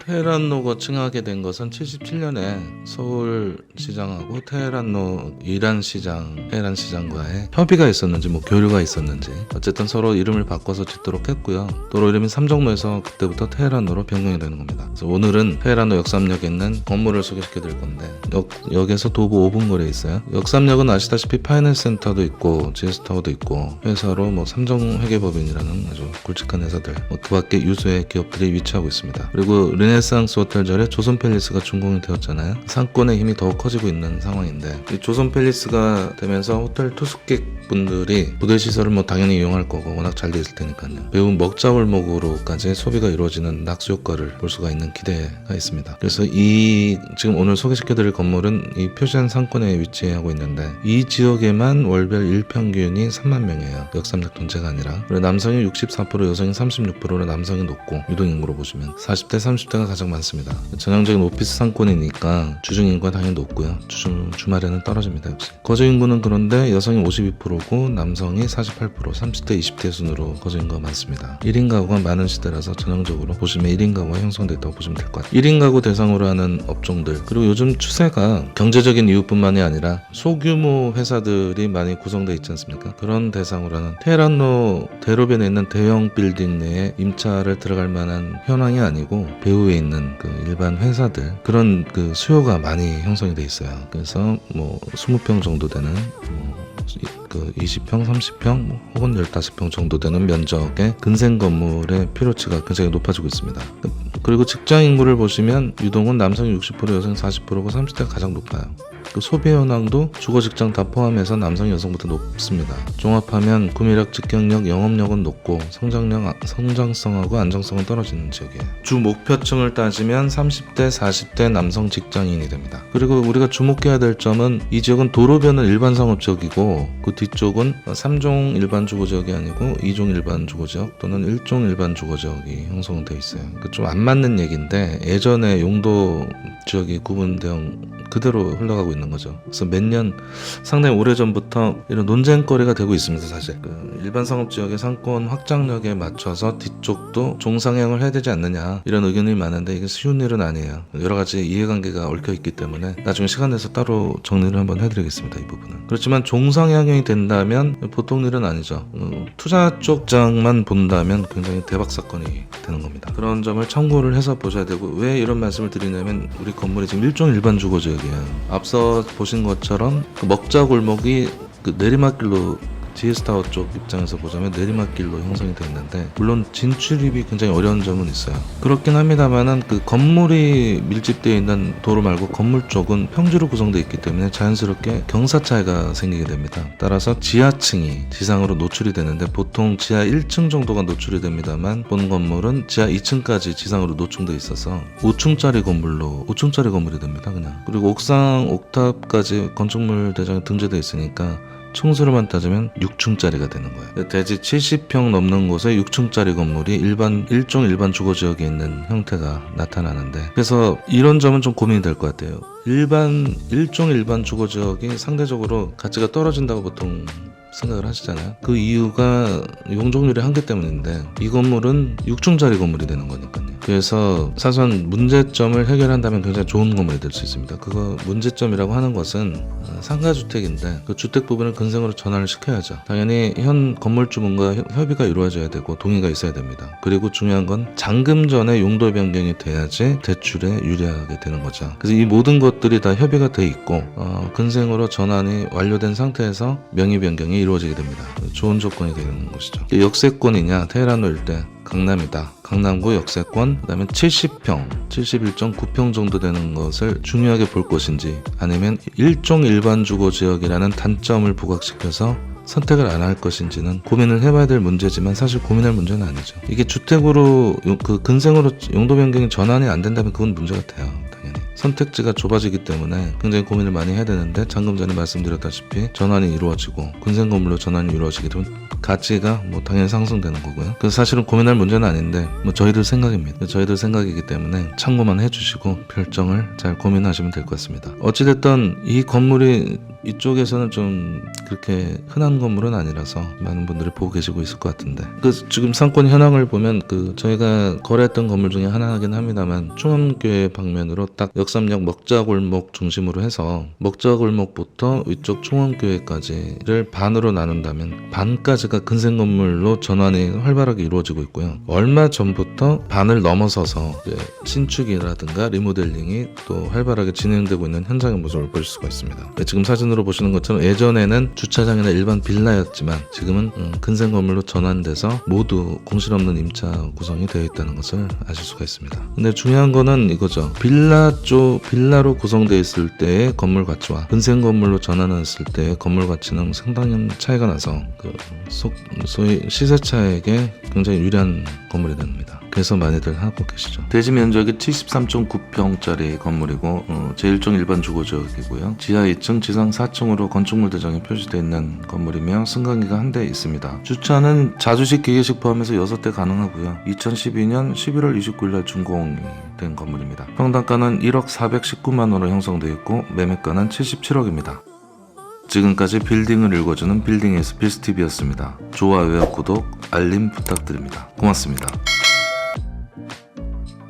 테헤란로가 칭하게 된 것은 77년에 서울시장하고 테헤란로 이란시장, 테헤란시장과의 협의가 있었는지 교류가 있었는지 어쨌든 서로 이름을 바꿔서 짓도록 했고요. 도로 이름이 삼정로에서 그때부터 테헤란로로 변경이 되는 겁니다. 그래서 오늘은 테헤란로 역삼역에 있는 건물을 소개시켜 드릴 건데 역에서 도보 5분 거리에 있어요. 역삼역은 아시다시피 파이낸스 센터도 있고 GS타워도 있고 회사로 삼정회계법인이라는 아주 굵직한 회사들 그 밖에 유수의 기업들이 위치하고 있습니다. 그리고 르네상스 호텔 절에 조선 팰리스가 준공이 되었잖아요. 상권의 힘이 더욱 커지고 있는 상황인데 이 조선 팰리스가 되면서 호텔 투숙객분들이 부대 시설을 당연히 이용할 거고 워낙 잘 돼 있을 테니까요. 매우 먹자골목으로까지 소비가 이루어지는 낙수 효과를 볼 수가 있는 기대가 있습니다. 그래서 이 지금 오늘 소개시켜드릴 건물은 이 표시한 상권에 위치하고 있는데 이 지역에만 월별 일평균이 3만 명이에요. 역삼역 전체가 아니라. 그리고 남성이 64%, 여성이 36%로 남성이 높고 유동인구로 보시면 40대, 30대가 가장 많습니다. 전형적인 오피스 상권이니까 주중인구가 당연히 높고요. 주말에는 떨어집니다. 역시. 거주인구는 그런데 여성이 52%고 남성이 48%, 30대, 20대 순으로 거주인구가 많습니다. 1인 가구가 많은 시대라서 전형적으로 보시면 1인 가구가 형성됐다고 보시면 될 것 같아요. 1인 가구 대상으로 하는 업종들, 그리고 요즘 추세가 경제적인 이유뿐만이 아니라 소규모 회사들이 많이 구성되어 있지 않습니까? 그런 대상으로 하는 테헤란로 대로변에 있는 대형 빌딩 내에 임차를 들어갈 만한 현황이 아니고 배후에 있는 일반 회사들, 그런 수요가 많이 형성이 돼 있어요. 그래서 20평 정도 되는 20평, 30평 혹은 15평 정도 되는 면적의 근생 건물의 필요치가 굉장히 높아지고 있습니다. 그리고 직장 인구를 보시면 유동은 남성이 60%, 여성이 40%고 30대가 가장 높아요. 소비 현황도 주거 직장 다 포함해서 남성, 여성부터 높습니다. 종합하면 구매력, 직경력, 영업력은 높고 성장성하고 안정성은 떨어지는 지역이에요. 주 목표층을 따지면 30대, 40대 남성 직장인이 됩니다. 그리고 우리가 주목해야 될 점은 이 지역은 도로변은 일반 상업지역이고 그 뒤쪽은 3종 일반 주거지역이 아니고 2종 일반 주거지역 또는 1종 일반 주거지역이 형성되어 있어요. 좀 안 맞는 얘기인데 예전에 용도 지역이 구분되어 그대로 흘러가고 있는 거죠. 그래서 몇 년 상당히 오래전부터 이런 논쟁거리가 되고 있습니다. 사실 일반 상업지역의 상권 확장력에 맞춰서 뒤쪽도 종상향을 해야 되지 않느냐 이런 의견이 많은데 이게 쉬운 일은 아니에요. 여러 가지 이해관계가 얽혀있기 때문에 나중에 시간 내서 따로 정리를 한번 해드리겠습니다. 이 부분은. 그렇지만 종상향이 된다면 보통 일은 아니죠. 투자 쪽장만 본다면 굉장히 대박 사건이 되는 겁니다. 그런 점을 참고를 해서 보셔야 되고, 왜 이런 말씀을 드리냐면 우리 건물이 지금 일종 일반 주거지역이에요. 앞서 보신 것처럼 먹자 골목이 내리막길로 GS타워 쪽 입장에서 보자면 내리막길로 형성이 되어 있는데 물론 진출입이 굉장히 어려운 점은 있어요. 그렇긴 합니다만은 건물이 밀집되어 있는 도로 말고 건물 쪽은 평지로 구성되어 있기 때문에 자연스럽게 경사 차이가 생기게 됩니다. 따라서 지하층이 지상으로 노출이 되는데 보통 지하 1층 정도가 노출이 됩니다만 본 건물은 지하 2층까지 지상으로 노출되어 있어서 5층짜리 건물이 됩니다. 그냥. 그리고 옥상 옥탑까지 건축물 대장에 등재되어 있으니까 층수로만 따지면 6층짜리가 되는 거예요. 대지 70평 넘는 곳에 6층짜리 건물이 일종 일반 주거지역에 있는 형태가 나타나는데, 그래서 이런 점은 좀 고민이 될 것 같아요. 일종 일반 주거지역이 상대적으로 가치가 떨어진다고 보통 생각을 하시잖아요. 그 이유가 용적률의 한계 때문인데 이 건물은 6층짜리 건물이 되는 거니까요. 그래서 사소한 문제점을 해결한다면 굉장히 좋은 건물이 될 수 있습니다. 그거 문제점이라고 하는 것은 상가주택인데 그 주택 부분을 근생으로 전환을 시켜야죠. 당연히 현 건물주분과 협의가 이루어져야 되고 동의가 있어야 됩니다. 그리고 중요한 건 잔금 전에 용도 변경이 돼야지 대출에 유리하게 되는 거죠. 그래서 이 모든 것들이 다 협의가 돼 있고 근생으로 전환이 완료된 상태에서 명의 변경이 이루어지게 됩니다. 좋은 조건이 되는 것이죠. 역세권이냐, 테헤란로 일대 강남이다. 강남구 역세권, 그 다음에 70평, 71.9평 정도 되는 것을 중요하게 볼 것인지, 아니면 일종 일반 주거지역이라는 단점을 부각시켜서 선택을 안 할 것인지는 고민을 해봐야 될 문제지만 사실 고민할 문제는 아니죠. 이게 주택으로 근생으로 용도 변경이 전환이 안 된다면 그건 문제가 돼요. 당연히 선택지가 좁아지기 때문에 굉장히 고민을 많이 해야 되는데, 방금 전에 말씀드렸다시피 전환이 이루어지고 근생 건물로 전환이 이루어지게 되면 가치가 당연히 상승되는 거고요. 그래서 사실은 고민할 문제는 아닌데 저희들 생각입니다. 저희들 생각이기 때문에 참고만 해주시고 결정을 잘 고민하시면 될 것 같습니다. 어찌됐든 이 건물이 이쪽에서는 좀 그렇게 흔한 건물은 아니라서 많은 분들이 보고 계시고 있을 것 같은데, 지금 상권 현황을 보면 저희가 거래했던 건물 중에 하나긴 합니다만, 충원교회 방면으로 딱 역삼역 먹자골목 중심으로 해서 먹자골목부터 위쪽 충원교회까지를 반으로 나눈다면 반까지가 근생 건물로 전환이 활발하게 이루어지고 있고요. 얼마 전부터 반을 넘어서서 이제 신축이라든가 리모델링이 또 활발하게 진행되고 있는 현장의 모습을 보실 수가 있습니다. 지금 사진으로 보시는 것처럼 예전에는 주차장이나 일반 빌라였지만 지금은 근생 건물로 전환돼서 모두 공실 없는 임차 구성이 되어 있다는 것을 아실 수가 있습니다. 근데 중요한 거는 이거죠. 빌라로 구성되어 있을 때의 건물 가치와 근생 건물로 전환했을 때의 건물 가치는 상당히 차이가 나서 소위 시세 차익에 굉장히 유리한 건물이 됩니다. 그래서 많이들 하고 계시죠. 대지 면적이 73.9평짜리 건물이고 제1종 일반 주거지역이고요. 지하 2층, 지상 4층으로 건축물 대장이 표시되어 있는 건물이며 승강기가 한 대 있습니다. 주차는 자주식, 기계식 포함해서 6대 가능하고요. 2012년 11월 29일 날 준공이 된 건물입니다. 평당가는 1억 419만 원으로 형성되어 있고 매매가는 77억입니다. 지금까지 빌딩을 읽어주는 빌딩에서 필스TV였습니다. 좋아요와 구독, 알림 부탁드립니다. 고맙습니다.